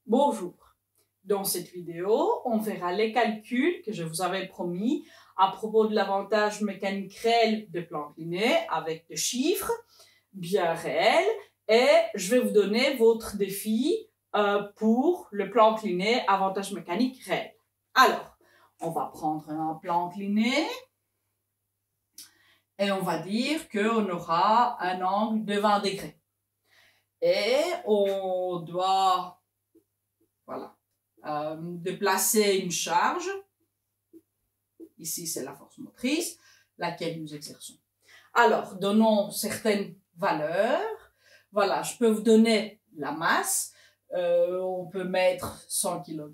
Bonjour. Dans cette vidéo, on verra les calculs que je vous avais promis à propos de l'avantage mécanique réel de plan incliné avec des chiffres bien réels et je vais vous donner votre défi pour le plan incliné avantage mécanique réel. Alors, on va prendre un plan incliné et on va dire qu'on aura un angle de 20 degrés. Et on doit déplacer une charge. Ici, c'est la force motrice, laquelle nous exerçons. Alors, donnons certaines valeurs. Voilà, je peux vous donner la masse. On peut mettre 100 kg.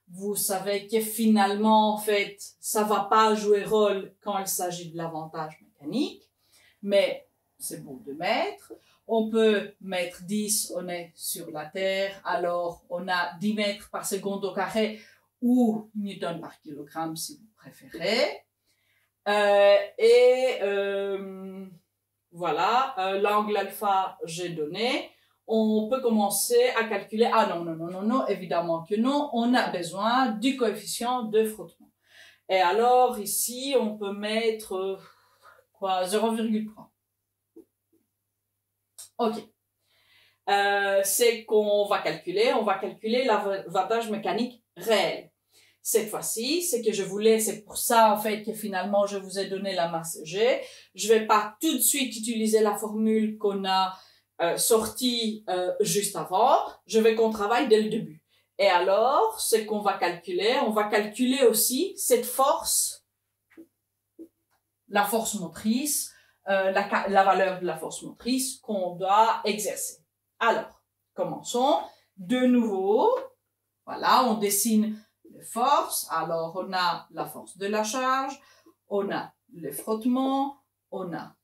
Vous savez que finalement, en fait, ça va pas jouer rôle quand il s'agit de l'avantage mécanique, mais c'est bon de mettre. On peut mettre 10, on est sur la Terre, alors on a 10 mètres par seconde au carré ou newton par kilogramme si vous préférez. Voilà, l'angle alpha j'ai donné. On peut commencer à calculer, non, évidemment que non, on a besoin du coefficient de frottement. Et alors ici, on peut mettre 0,3. Ok. C'est qu'on va calculer l'avantage mécanique réel. Cette fois-ci, c'est que c'est pour ça en fait que finalement je vous ai donné la masse G. Je vais pas tout de suite utiliser la formule qu'on a sortie juste avant. Je vais qu'on travaille dès le début. Et alors, ce qu'on va calculer aussi cette force, la force motrice, la valeur de la force motrice qu'on doit exercer. Alors, commençons. De nouveau, voilà, on dessine les forces. Alors, on a la force de la charge, on a le frottement, on a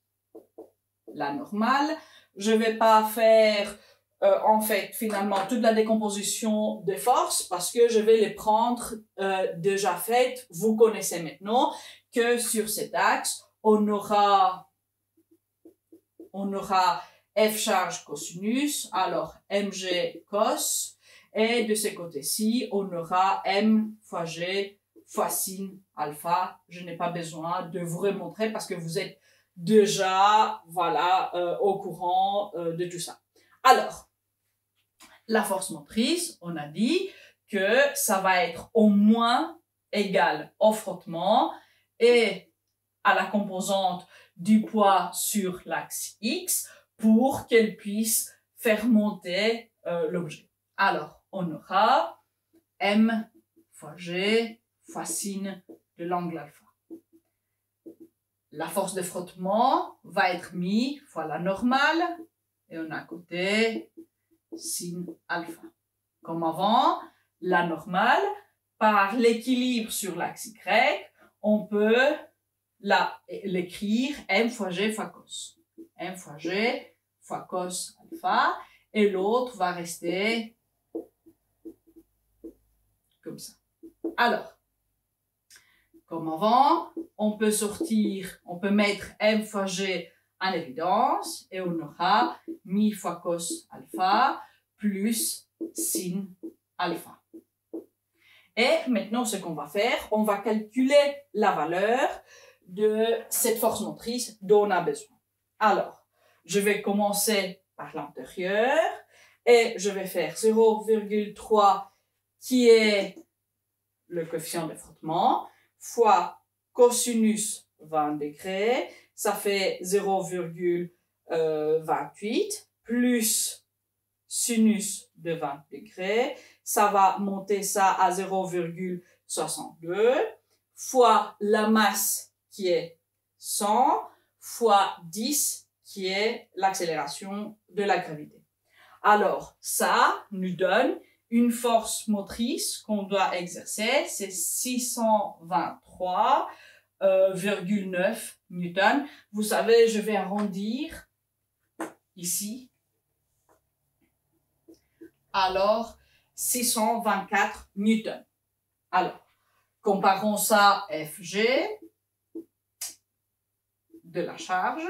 la normale. Je vais pas faire, en fait, finalement, toute la décomposition des forces parce que je vais les prendre déjà faites. Vous connaissez maintenant que sur cet axe, on aura F charge cosinus, alors mg cos, et de ce côté-ci, on aura m fois g fois sin alpha. Je n'ai pas besoin de vous remontrer parce que vous êtes déjà, au courant de tout ça. Alors, la force motrice, on a dit que ça va être au moins égal au frottement et à la composante du poids sur l'axe X pour qu'elle puisse faire monter l'objet. Alors, on aura M fois G fois sin de l'angle alpha. La force de frottement va être mi fois la normale et on a à côté sin alpha. Comme avant, la normale, par l'équilibre sur l'axe Y, on peut l'écrire m fois g fois cos. M fois g fois cos alpha. Et l'autre va rester comme ça. Alors, comme avant, on peut mettre m fois g en évidence et on aura mi fois cos alpha plus sin alpha. Et maintenant, ce qu'on va faire, on va calculer la valeur de cette force motrice dont on a besoin. Alors, je vais commencer par l'intérieur et je vais faire 0,3 qui est le coefficient de frottement fois cosinus 20 degrés, ça fait 0,28 plus sinus de 20 degrés, ça va monter ça à 0,62 fois la masse qui est 100 fois 10 qui est l'accélération de la gravité. Alors, ça nous donne une force motrice qu'on doit exercer, c'est 623,9 newtons. Vous savez, je vais arrondir ici. Alors, 624 newtons. Alors, comparons ça à Fg de la charge.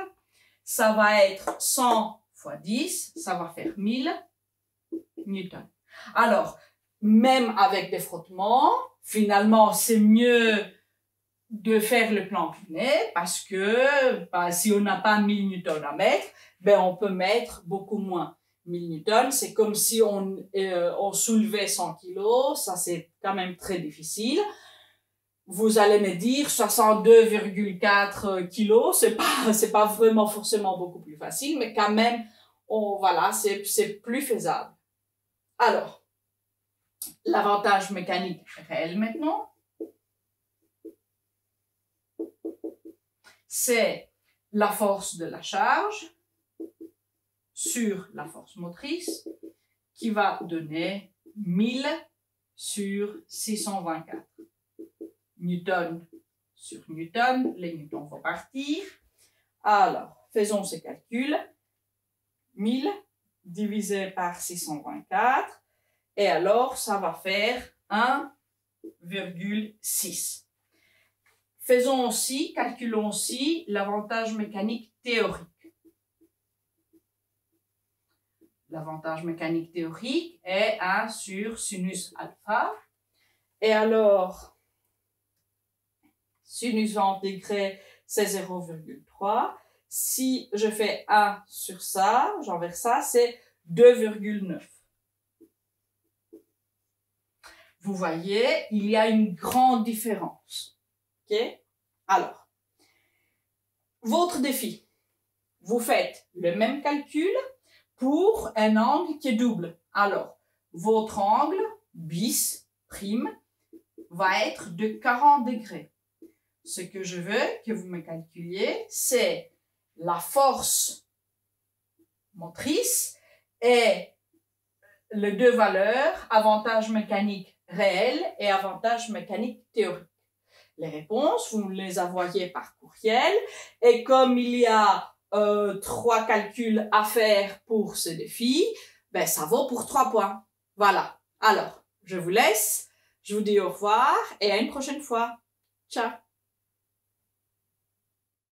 Ça va être 100 fois 10, ça va faire 1000 newtons. Alors, même avec des frottements, finalement, c'est mieux de faire le plan incliné parce que si on n'a pas 1000 newtons à mettre, on peut mettre beaucoup moins. 1000 newtons, c'est comme si on soulevait 100 kilos, ça c'est quand même très difficile. Vous allez me dire 62,4 kilos, c'est pas vraiment forcément beaucoup plus facile, mais quand même, voilà, c'est plus faisable. Alors, l'avantage mécanique réel maintenant, c'est la force de la charge sur la force motrice qui va donner 1000 sur 624. Newton sur Newton, les newtons vont partir. Alors, faisons ce calcul. 1000 divisé par 624. Et alors, ça va faire 1,6. Faisons aussi, calculons aussi l'avantage mécanique théorique. L'avantage mécanique théorique est 1 sur sinus alpha. Et alors, sinus 20 degrés, c'est 0,3. Si je fais 1 sur ça, j'envers ça, c'est 2,9. Vous voyez, il y a une grande différence. OK? Alors, votre défi, vous faites le même calcul pour un angle qui est double. Alors, votre angle bis prime va être de 40 degrés. Ce que je veux que vous me calculiez, c'est la force motrice et les deux valeurs, avantage mécanique réel et avantage mécanique théorique. Les réponses, vous me les envoyez par courriel et comme il y a 3 calculs à faire pour ce défi, ça vaut pour 3 points. Voilà. Alors, je vous laisse, je vous dis au revoir et à une prochaine fois. Ciao.